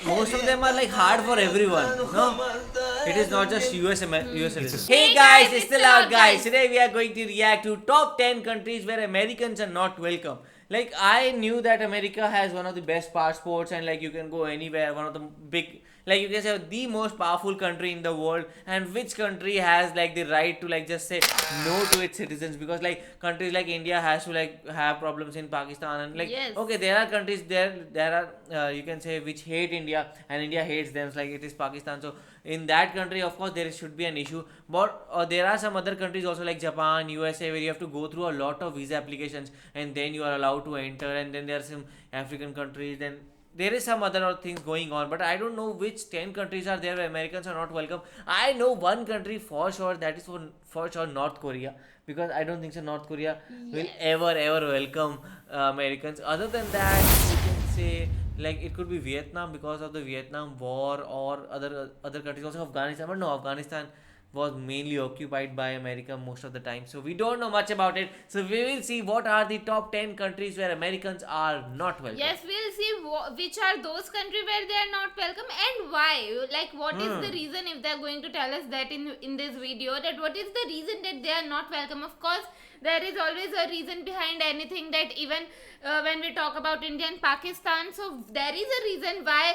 most of them are like hard for everyone. No, it is not just US citizens. Hey guys, it's the Loud Guys. Today we are going to react to top 10 countries where Americans are not welcome. Like, I knew that America has one of the best passports and like you can go anywhere. One of the big, like you can say, the most powerful country in the world. And which country has like the right to like just say no to its citizens? Because like countries like India has to like have problems in Pakistan and like okay, there are countries there are you can say which hate India and India hates them. Like it is Pakistan. So in that country, of course, there should be an issue. But there are some other countries also like Japan, USA, where you have to go through a lot of visa applications and then you are allowed to enter. And then there are some African countries. Then there is some other things going on. But I don't know which 10 countries are there where Americans are not welcome. I know one country for sure, that is for sure North Korea. Because I don't think so North Korea will ever welcome Americans. Other than that, you can say like it could be Vietnam because of the Vietnam War, or other countries, also Afghanistan. But no, Afghanistan was mainly occupied by America most of the time, so we don't know much about it. So we will see what are the top 10 countries where Americans are not welcome. Yes, we'll see which are those countries where they are not welcome and why. Like, what is the reason, if they are going to tell us that in this video, that what is the reason that they are not welcome. Of course, there is always a reason behind anything, that even when we talk about India and Pakistan, so there is a reason why,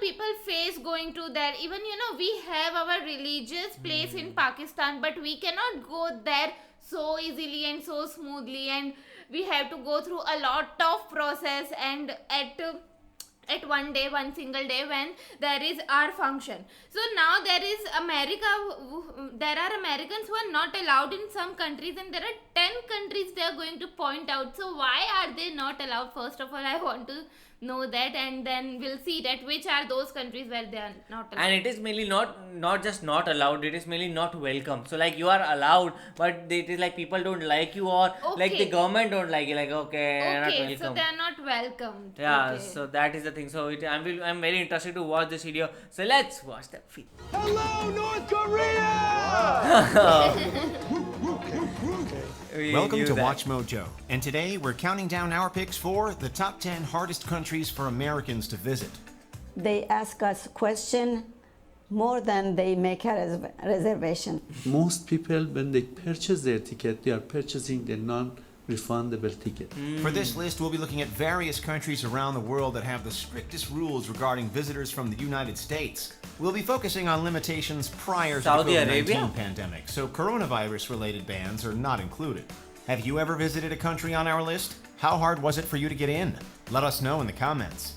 people face going to there. Even, we have our religious place in Pakistan, but we cannot go there so easily and so smoothly, and we have to go through a lot of process. And at one single day when there is our function. So now there is there are Americans who are not allowed in some countries, and there are 10 countries they are going to point out. So why are they not allowed? First of all, I want to know that, and then we'll see that which are those countries where they are not allowed. And it is mainly not just not allowed, it is mainly not welcome. So like you are allowed, but it is like people don't like you, or like the government don't like you, like okay, not welcome. So they are not welcomed. Yeah, so that is the thing. So I'm very interested to watch this video. So let's watch that video. Hello, North Korea! Welcome to Watch Mojo, and today we're counting down our picks for the top 10 hardest countries for Americans to visit. They ask us questions more than they make a reservation. Most people, when they purchase their ticket, they are purchasing the non-refundable ticket. For this list, we'll be looking at various countries around the world that have the strictest rules regarding visitors from the United States. We'll be focusing on limitations prior to Saudi the Arabia? COVID-19 pandemic, so coronavirus-related bans are not included. Have you ever visited a country on our list? How hard was it for you to get in? Let us know in the comments.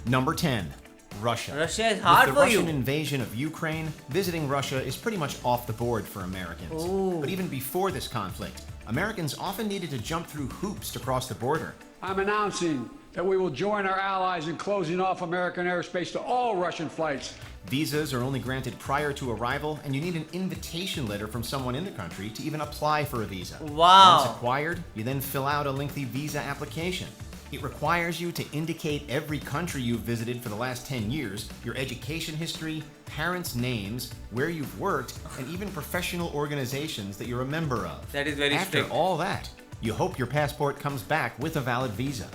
Number 10. Russia. Russia is hard With the for you. Russian invasion of Ukraine, visiting Russia is pretty much off the board for Americans. Ooh. But even before this conflict, Americans often needed to jump through hoops to cross the border. I'm announcing that we will join our allies in closing off American airspace to all Russian flights. Visas are only granted prior to arrival, and you need an invitation letter from someone in the country to even apply for a visa. Wow. Once acquired, you then fill out a lengthy visa application. It requires you to indicate every country you've visited for the last 10 years, your education history, parents' names, where you've worked, and even professional organizations that you're a member of. That is very After strict. all that, you hope your passport comes back with a valid visa.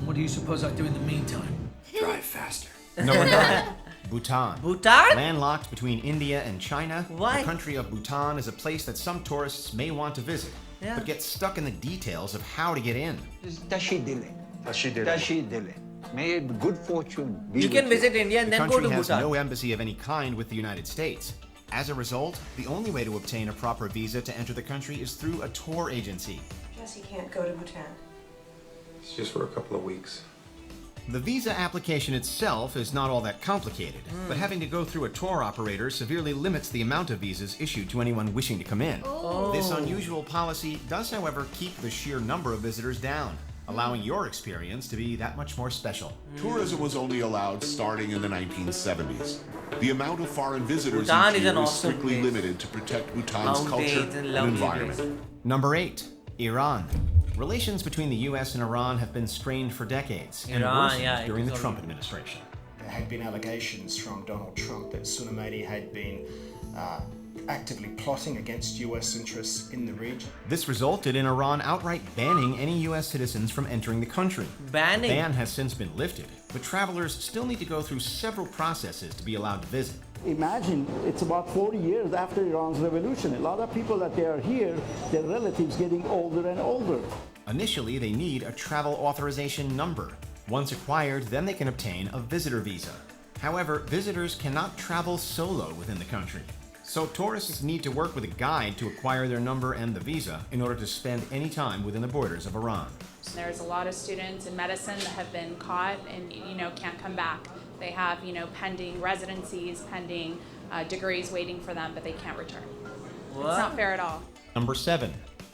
What do you suppose I do in the meantime? Drive faster. Number 9. Bhutan. Bhutan? Landlocked between India and China, Why? the country of Bhutan is a place that some tourists may want to visit, but get stuck in the details of how to get in. Tashi Dile. May good fortune be You can with visit India and The then go country to has Bhutan. no embassy of any kind with the United States. As a result, the only way to obtain a proper visa to enter the country is through a tour agency. Jesse can't go to Bhutan. It's just for a couple of weeks. The visa application itself is not all that complicated, but having to go through a tour operator severely limits the amount of visas issued to anyone wishing to come in. This unusual policy does, however, keep the sheer number of visitors down, allowing your experience to be that much more special. Tourism was only allowed starting in the 1970s. The amount of foreign visitors Bhutan each is year an was awesome strictly place. limited to protect Bhutan's Mountains culture and and lovely environment. places. Number 8. Iran. Relations between the US and Iran have been strained for decades and Iran, worsened yeah, it during is the Trump already- administration. There had been allegations from Donald Trump that Soleimani had been actively plotting against US interests in the region. This resulted in Iran outright banning any US citizens from entering the country. Banning? The ban has since been lifted, but travelers still need to go through several processes to be allowed to visit. Imagine it's about 40 years after Iran's revolution. A lot of people that they are here, their relatives getting older and older. Initially, they need a travel authorization number. Once acquired, then they can obtain a visitor visa. However, visitors cannot travel solo within the country. So tourists need to work with a guide to acquire their number and the visa in order to spend any time within the borders of Iran. There's a lot of students in medicine that have been caught and can't come back. They have pending residencies, pending degrees waiting for them, but they can't return. What? It's not fair at all. Number 7.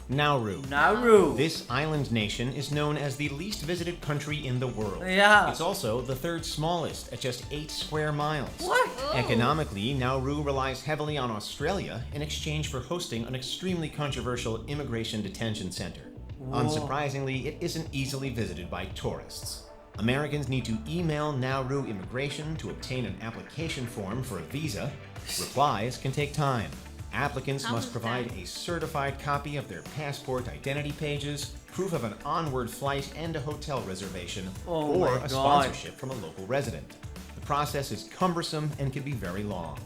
Nauru. Nauru. This island nation is known as the least visited country in the world. Yeah. It's also the third smallest at just 8 square miles. What? Economically, Nauru relies heavily on Australia in exchange for hosting an extremely controversial immigration detention center. Whoa. Unsurprisingly, it isn't easily visited by tourists. Americans need to email Nauru Immigration to obtain an application form for a visa. Replies can take time. Applicants must provide a certified copy of their passport identity pages, proof of an onward flight and a hotel reservation, or a sponsorship from a local resident. The process is cumbersome and can be very long.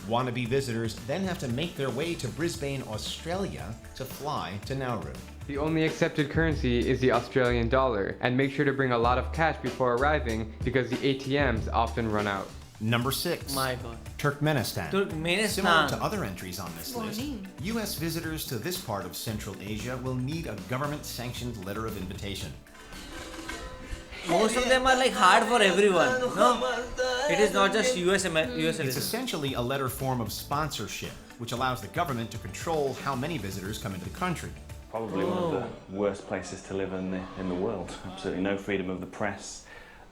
Wannabe visitors then have to make their way to Brisbane, Australia to fly to Nauru. The only accepted currency is the Australian dollar, and make sure to bring a lot of cash before arriving because the ATMs often run out. Number 6. My God. Turkmenistan. Turkmenistan. Similar to other entries on this list, U.S. visitors to this part of Central Asia will need a government-sanctioned letter of invitation. Most of them are like hard for everyone. No, it is not just US citizens. It's essentially a letter form of sponsorship, which allows the government to control how many visitors come into the country. Probably one of the worst places to live in the world. Absolutely no freedom of the press.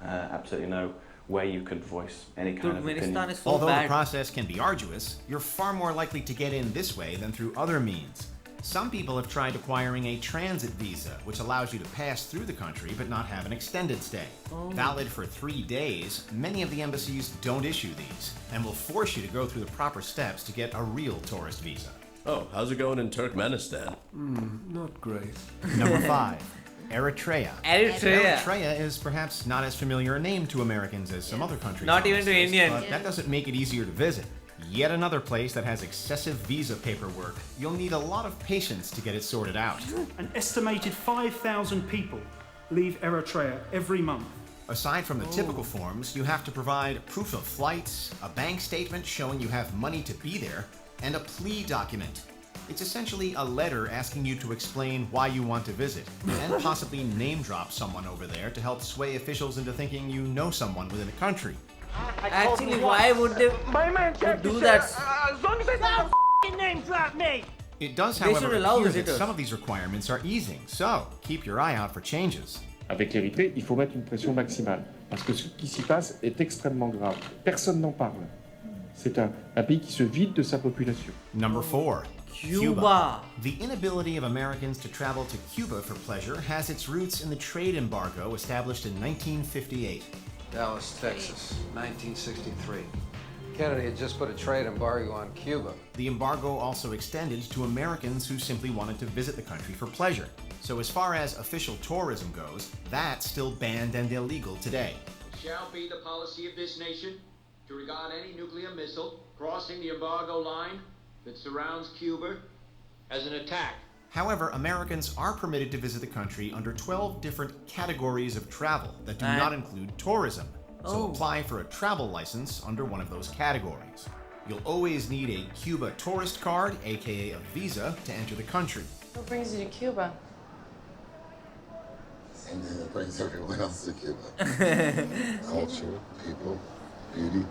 Absolutely no way you could voice any kind of opinion. Is so Although bad. the process can be arduous, you're far more likely to get in this way than through other means. Some people have tried acquiring a transit visa, which allows you to pass through the country but not have an extended stay. Valid for 3 days, many of the embassies don't issue these and will force you to go through the proper steps to get a real tourist visa. Oh, how's it going in Turkmenistan? Not great. Number 5. Eritrea. Eritrea. Eritrea is perhaps not as familiar a name to Americans as some other countries. Not on even this to list, Indians. But that doesn't make it easier to visit. Yet another place that has excessive visa paperwork. You'll need a lot of patience to get it sorted out. An estimated 5,000 people leave Eritrea every month. Aside from the typical forms, you have to provide proof of flights, a bank statement showing you have money to be there, and a plea document. It's essentially a letter asking you to explain why you want to visit, and possibly name drop someone over there to help sway officials into thinking you know someone within the country. Actually, why would they do that? As long as they don't name drop me. It does, They should however, allow appear that visitors. some of these requirements are easing, so keep your eye out for changes. Avec l'Érythrée, il faut mettre une pression maximale, parce que ce qui s'y passe est extrêmement grave. Personne n'en parle. C'est un pays qui se vide de sa population. Number 4. Cuba. The inability of Americans to travel to Cuba for pleasure has its roots in the trade embargo established in 1958. Dallas, Texas, 1963. Kennedy had just put a trade embargo on Cuba. The embargo also extended to Americans who simply wanted to visit the country for pleasure. So as far as official tourism goes, that's still banned and illegal today. It shall be the policy of this nation to regard any nuclear missile crossing the embargo line that surrounds Cuba as an attack. However, Americans are permitted to visit the country under 12 different categories of travel that do not include tourism. So apply for a travel license under one of those categories. You'll always need a Cuba tourist card, aka a visa, to enter the country. What brings you to Cuba? Same thing that brings everyone else to Cuba. Culture, people, beauty.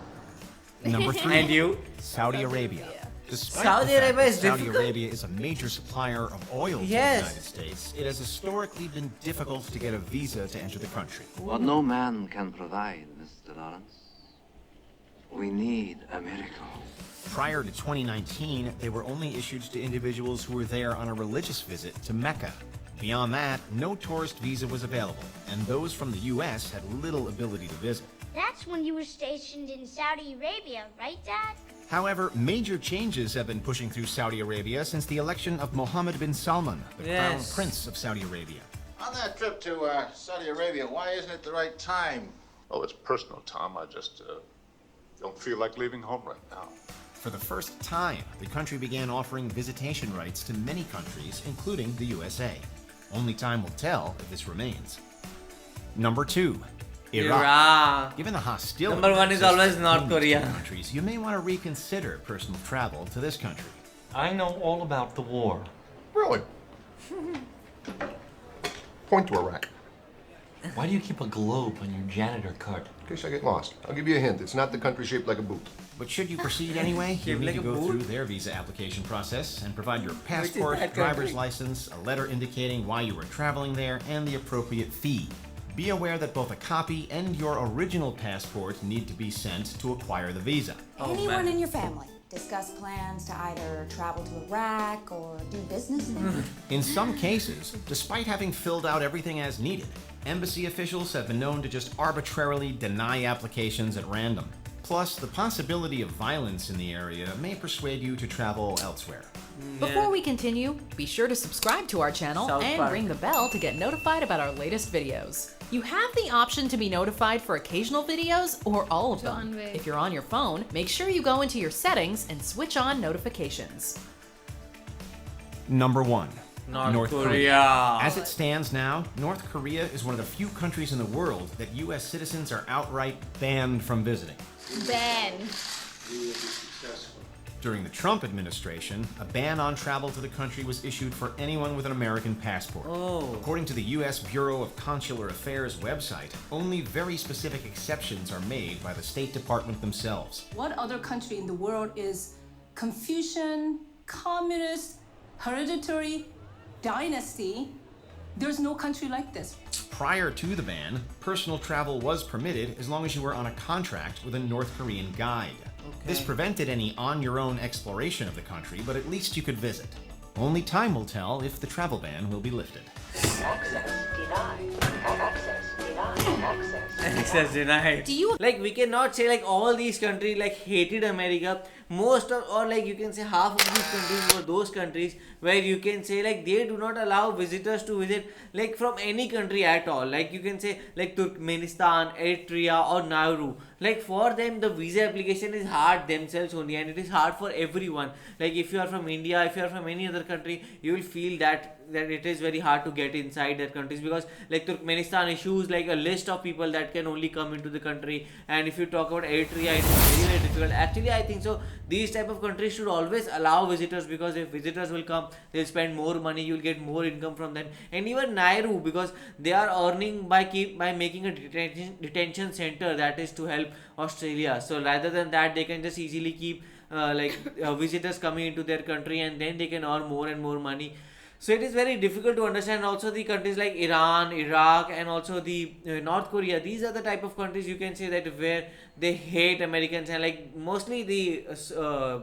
Number 3. And you? Saudi Arabia. Despite Saudi the fact Arabia is that Saudi difficult. Arabia is a major supplier of oil to the Yes. United States, it has historically been difficult to get a visa to enter the country. What no man can provide, Mr. Lawrence. We need a miracle. Prior to 2019, they were only issued to individuals who were there on a religious visit to Mecca. Beyond that, no tourist visa was available, and those from the U.S. had little ability to visit. That's when you were stationed in Saudi Arabia, right, Dad? However, major changes have been pushing through Saudi Arabia since the election of Mohammed bin Salman, the crown prince of Saudi Arabia. On that trip to Saudi Arabia, why isn't it the right time Oh, it's personal, Tom. I just don't feel like leaving home right now. For the first time, the country began offering visitation rights to many countries, including the USA. Only time will tell if this remains. Number 2, Iraq. Given the hostility Number 1 is always North Korea. Countries, you may want to reconsider personal travel to this country. I know all about the war. Really? Point to Iraq. Why do you keep a globe on your janitor cart? In case I get lost. I'll give you a hint. It's not the country shaped like a boot. But should you proceed anyway, you need to go through their visa application process and provide your passport, driver's license, a letter indicating why you were traveling there, and the appropriate fee. Be aware that both a copy and your original passport need to be sent to acquire the visa. Anyone in your family discuss plans to either travel to Iraq or do business in Iraq? In some cases, despite having filled out everything as needed, embassy officials have been known to just arbitrarily deny applications at random. Plus, the possibility of violence in the area may persuade you to travel elsewhere. Before we continue, be sure to subscribe to our channel and ring the bell to get notified about our latest videos. You have the option to be notified for occasional videos or all of them. If you're on your phone, make sure you go into your settings and switch on notifications. Number 1. North Korea. As it stands now, North Korea is one of the few countries in the world that US citizens are outright banned from visiting. Banned. During the Trump administration, a ban on travel to the country was issued for anyone with an American passport. According to the U.S. Bureau of Consular Affairs website, only very specific exceptions are made by the State Department themselves. What other country in the world is Confucian, communist, hereditary, dynasty? There's no country like this. Prior to the ban, personal travel was permitted as long as you were on a contract with a North Korean guide. This prevented any on-your-own exploration of the country, but at least you could visit. Only time will tell if the travel ban will be lifted. Access denied. Like, we cannot say like all these countries like hated America. Most of, or like you can say half of these countries were those countries where you can say like they do not allow visitors to visit like from any country at all. Like you can say like Turkmenistan, Eritrea or Nauru. Like for them the visa application is hard themselves only, and it is hard for everyone. Like if you are from India, if you are from any other country, you will feel that it is very hard to get inside their countries, because like Turkmenistan issues like a list of people that can only come into the country, and if you talk about Eritrea, it is very, very difficult. Actually, I think so these type of countries should always allow visitors, because if visitors will come, they'll spend more money, you'll get more income from them. And even Nauru, because they are earning by making a detention center that is to help Australia. So rather than that, they can just easily keep visitors coming into their country, and then they can earn more and more money. So it is very difficult to understand. Also the countries like Iran, Iraq and also the North Korea, these are the type of countries you can say that where they hate Americans, and like mostly the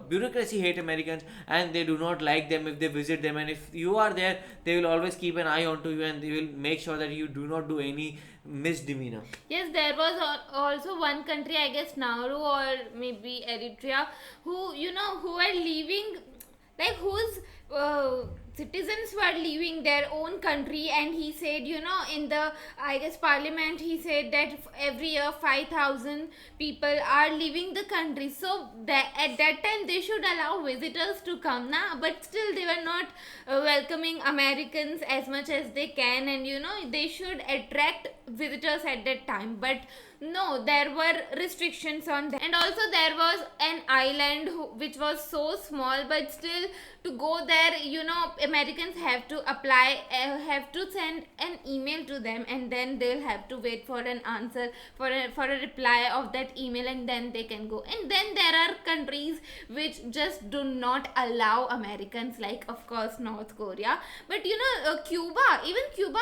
bureaucracy hate Americans, and they do not like them if they visit them, and if you are there, they will always keep an eye onto you, and they will make sure that you do not do any misdemeanor. Yes, there was also one country, I guess Nauru or maybe Eritrea, who who are leaving, like whose citizens were leaving their own country, and he said, in the, I guess, parliament, he said that every year 5,000 people are leaving the country. So that at that time they should allow visitors to come now, but still they were not welcoming Americans as much as they can, and they should attract visitors at that time. But no, there were restrictions on that. And also there was an island which was so small, but still to go there, Americans have to apply, have to send an email to them, and then they'll have to wait for an answer, for a reply of that email, and then they can go. And then there are countries which just do not allow Americans, like of course North Korea. But Cuba, even Cuba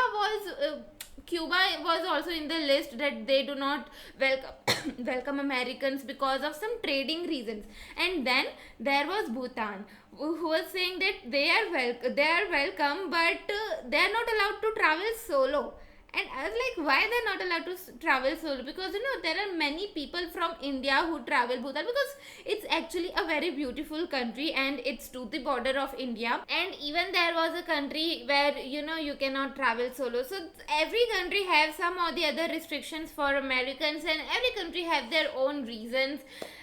was also in the list that they do not welcome Americans because of some trading reasons. And then there was Bhutan, who was saying that they are welcome, but they are not allowed to travel solo. And I was like, why they're not allowed to travel solo? Because there are many people from India who travel Bhutan, because it's actually a very beautiful country and it's to the border of India. And even there was a country where you cannot travel solo. So every country have some or the other restrictions for Americans, and every country have their own reasons.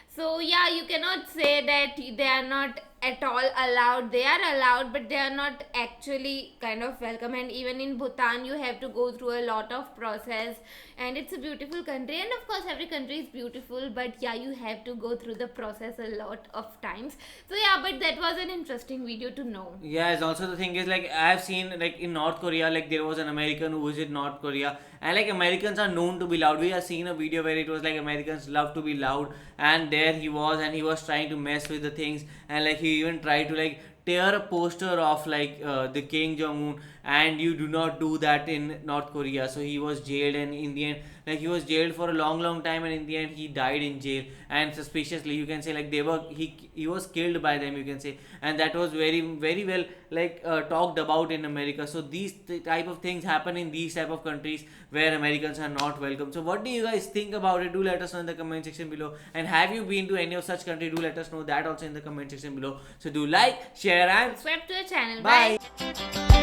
So yeah, you cannot say that they are not at all allowed. They are allowed, but they are not actually kind of welcome. And even in Bhutan, you have to go through a lot of process, and it's a beautiful country. And of course, every country is beautiful, but yeah, you have to go through the process a lot of times. So yeah, but that was an interesting video to know. Yes, also the thing is, like, I've seen, like, in North Korea, like, there was an American who visited North Korea, and like, Americans are known to be loud. We have seen a video where it was like Americans love to be loud, and there he was trying to mess with the things, and like he even tried to like tear a poster of like the Kim Jong-un, and you do not do that in North Korea. So he was jailed, and in the end, like, he was jailed for a long time, and in the end he died in jail. And suspiciously, you can say, like, he was killed by them, you can say, and that was very well like talked about in America. So these type of things happen in these type of countries where Americans are not welcome. So what do you guys think about it? Do let us know in the comment section below. And have you been to any of such country? Do let us know that also in the comment section below. So do like, share, and subscribe to the channel. Bye.